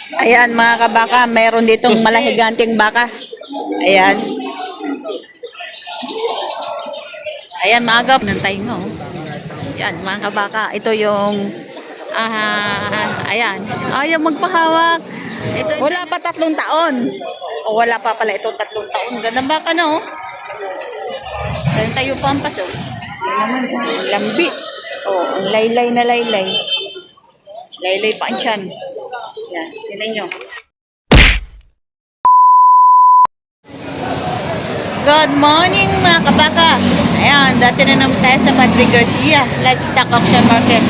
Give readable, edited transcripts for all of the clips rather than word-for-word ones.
Ayan mga kabaka, meron ditong malahiganting baka. Ayan. Ayan maaga. Nantay mo. Ayan mga kabaka, ito yung ayan. Ayaw magpahawak. Ito, wala pa 3 taon. O wala pa pala itong 3 taon. Ganda baka no? Ganun tayo pampas oh. Yan naman, lambi. Oh, ang laylay na laylay. Laylay pa ang tiyan. Yan, tinan nyo. Good morning mga kabaka. Ayan, dati na naman tayo sa Patrick Garcia Livestock Auction Market.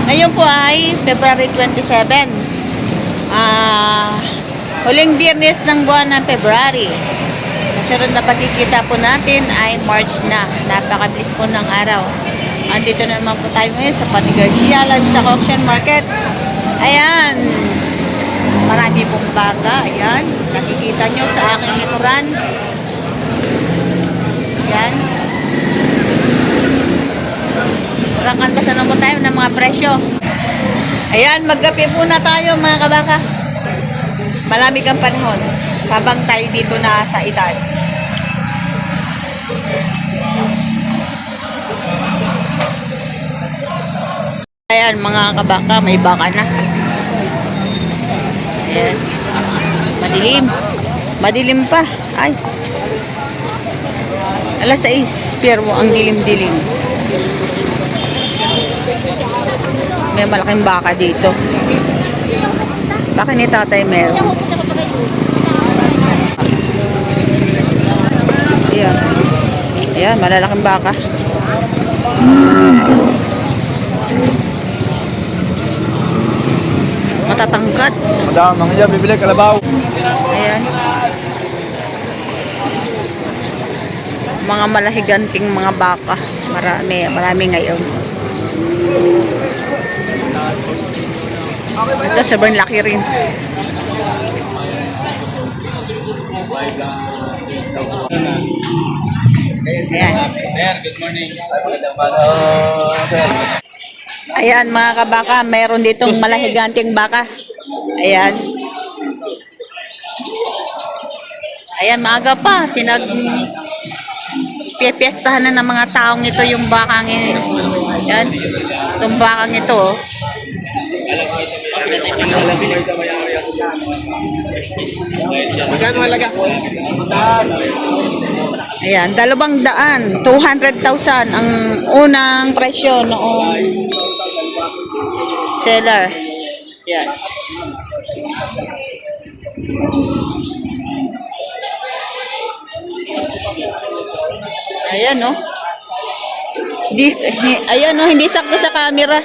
Ngayon po ay February 27. Huling biyernes ng buwan ng February. Kasunod na pagkikita po natin ay March na. Napakabilis po ng araw. Andito na naman po tayo ngayon sa Patrick Garcia Livestock Auction Market. Ayan. Marami pong baka. Ayan. Nakikita nyo sa aking likuran. Ayan. Magkakantasan na po tayo ng mga presyo. Ayan. Magkape muna tayo mga kabaka. Malamig ang panahon. Habang tayo dito na sa itaas. Ayan mga kabaka, may baka na. Ayan. Madilim. Madilim pa. Ay. Alas 6, pero ang dilim-dilim. May malaking baka dito. Baka ni tatay meron. Ayan. Ayan, malalaking baka. Matatangkat. Madam, mga dyan, bibili kalabaw. Ayan. Mga malahiganting mga baka. Marami ngayon. Ito, sobrang laki rin. Ayan. Sir, good morning. Ayan mga kabaka, meron ditong malahiganting baka. Ayan. Ayan, maaga pa. Pipiestahan na ng mga taong ito yung bakang yan. Itong bakang ito. Oh. Magkano halaga? Ayan, 200,000. 200,000 ang unang presyo noong seller. Ayan. Ayan, no? Ayan, no? Hindi sakto sa camera.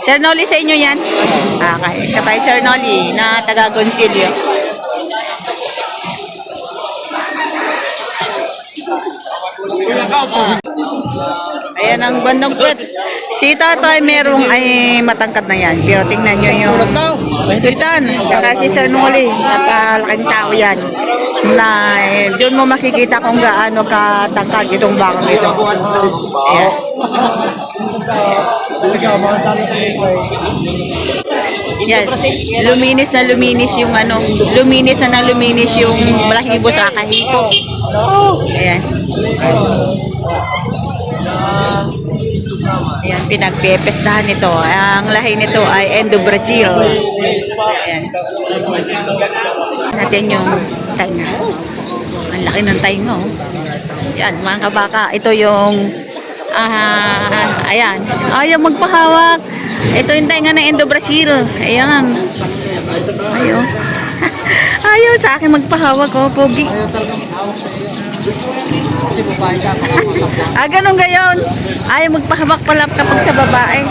Sir Noli, sa inyo yan? Okay. Kapay Sir Noli na taga Gonsilio. Ayan ang bandong puwet. Si tatay merong ay matangkad na yan. Pero tingnan nyo yung bitan. Tsaka si Sir Noli. Napalaking tao yan. Na doon mo makikita kung gaano katangkad itong bakang ito. Ayan. Yan. Luminis yung ano. Luminis yung balahibo sa kahiko. Ayan. Ayan, pinagpepestahan nito. Ang lahi nito ay Endo Brazil. Ayan. Natin yung tainga. Ang laki ng tainga. Ayan, mga kabaka. Ito yung ayan. Ayaw magpahawak. Ito yung tainga ng Endo Brazil. Ayan. Ayaw. Ayaw sa akin magpahawak. Oh, pogi. Ganun gayon. Ayaw magpahawak pala kapag sa babae.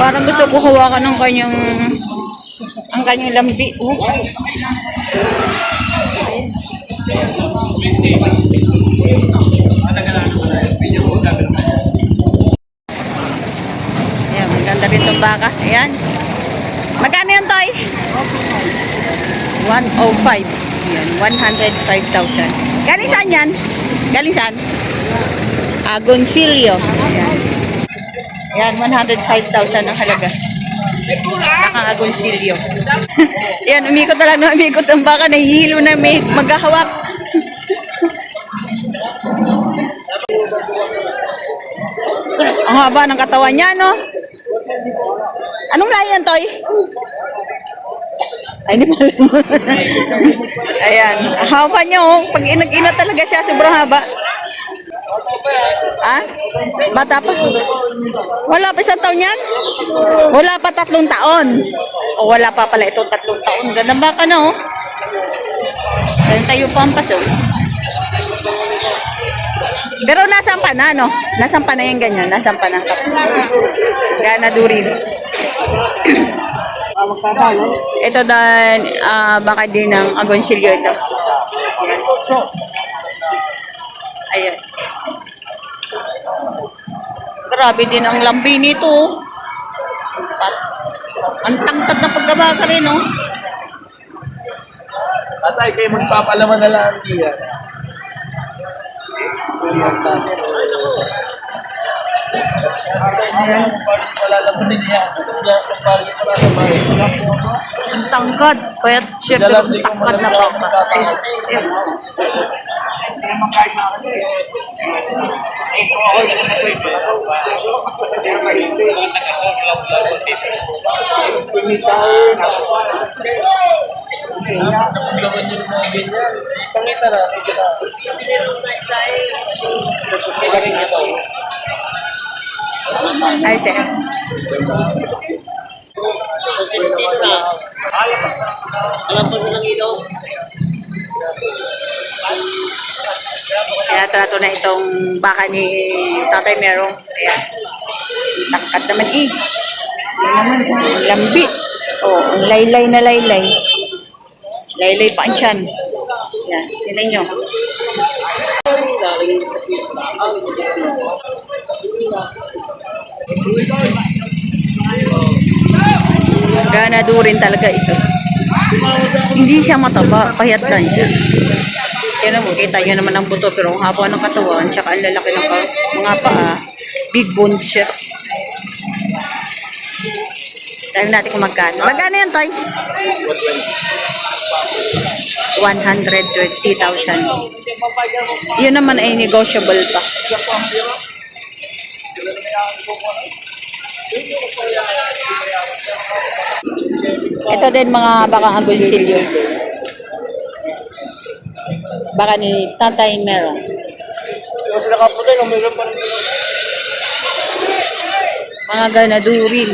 Parang gusto ko hawakan ng kanyang lambi. Ayan, maganda rin itong baka. Ayan. Magkano yan, Tay? 105. Yan, 105,000. Galing saan yan? Galing saan? Agoncillo. Ayan. Yan, 105,000 ang halaga. Bakang Agoncillo. Yan, umikot na lang na umikot ang baka. Nahihilo na may maghahawak. Ang haba ng katawan niya, no? Anong lahi yan, Toy? Ay, hindi pa. Ayan. Ang haba niya, oh. Pag inag-ina talaga siya, sobrang haba. Ha? Bata pa? Wala pa 1 taon yan? Wala pa 3 taon. O wala pa pala ito 3 taon. Ganda baka na, oh. Ganun tayo pampas, oh. Pero nasampa na, no? Nasampa na yung ganyan. Nasampa na. Gana durin. Ito din, baka din ng Agoncillo ito. Ayan. Grabe din ang lambi nito. Ang tangkad na pagkabaka rin, no? Atay, kayo magpapalaman na lang diyan. Wala lang po din yan. Ang tangkad. Kaya syempre ang tangkad na baka. Ayan. Paglaman nyo ng mga ganyan. Pangita na. Galing ito. Ay, sir. Alam po lang ito. Kaya trato na itong baka ni Tatay Merong. Ayan. Tangkad naman eh. Ayan naman. Ang lambi. Oh, ang laylay na laylay. Laylay pa ang tiyan. Yan. Tingnan nyo. Ganado rin talaga ito. Hindi siya mataba. Payat lang siya. Kaya mo, kita nyo naman ang buto. Pero ang haba ng katawan, tsaka ang lalaki ng mga paa, big bones siya. Dahil natin kung magkano. Magkano yan, Tay? 120,000. Yun naman ay negotiable pa. Ito din mga baka Agoncillo. Baka ni Tatay Merong. Kasi nakaputi, mayroon pa rin. Mga ganadurin.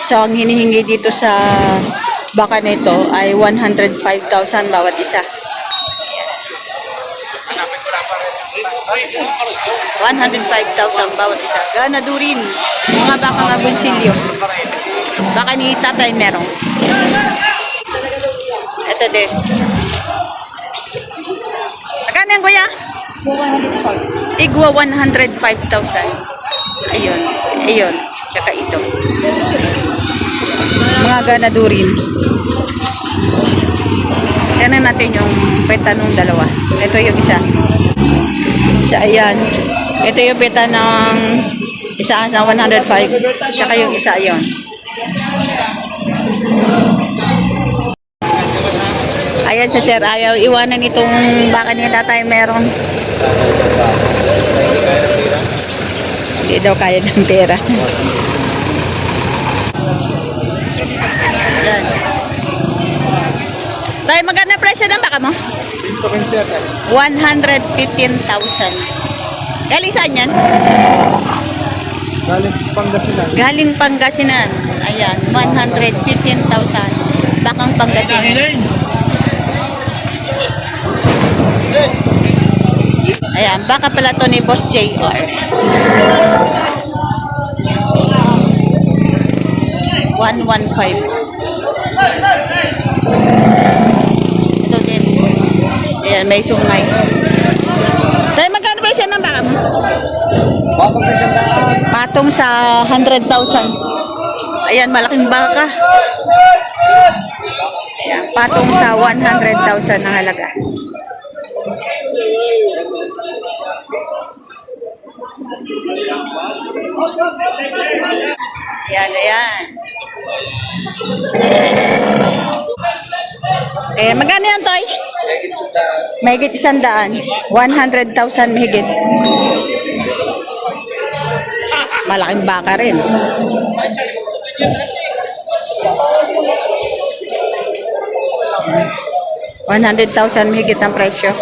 So, ang hinihingi dito sa baka nito ay 105,000 bawat isa. 105,000 bawat isa. Ganadurin. Mga bakang Agoncillo. Baka ni Tatay Merong. Ito din. Magkano yan, kuya? Tigwa 105,000. Ayun. Ayun. Tsaka ito. Mga ganadurin. Tignan natin yung peta ng dalawa. Ito yung isa. Isa, ayan. Ito yung peta ng isa na 105. Tsaka yung isa, ayan. Ayan sa sir, ayaw iwanan itong baka ni Tatay Merong. Hindi daw kaya ng pera. Yan. Tayo, magkano presyo ng baka mo? 115,000. Galing saan yan? Galing Pangasinan. Galing Pangasinan. Ayan, 115,000. Bakang Pangasinan. Ayan, baka pala to ni Boss JR. 115. Ito din. Ayan, may sungay. Tayo, magkano presyo ng baka mo? Bakit sa gandaan? Patong sa 100,000. Ayan, malaking baka. Ayan, patong sa 100,000 ang halaga. Ayan, ayan. Eh, magkano yan, Toy? Higit sa daan. Mahigit 100. 100,000 mahigit. Malaking baka rin. 100,000 mahigit ang presyo.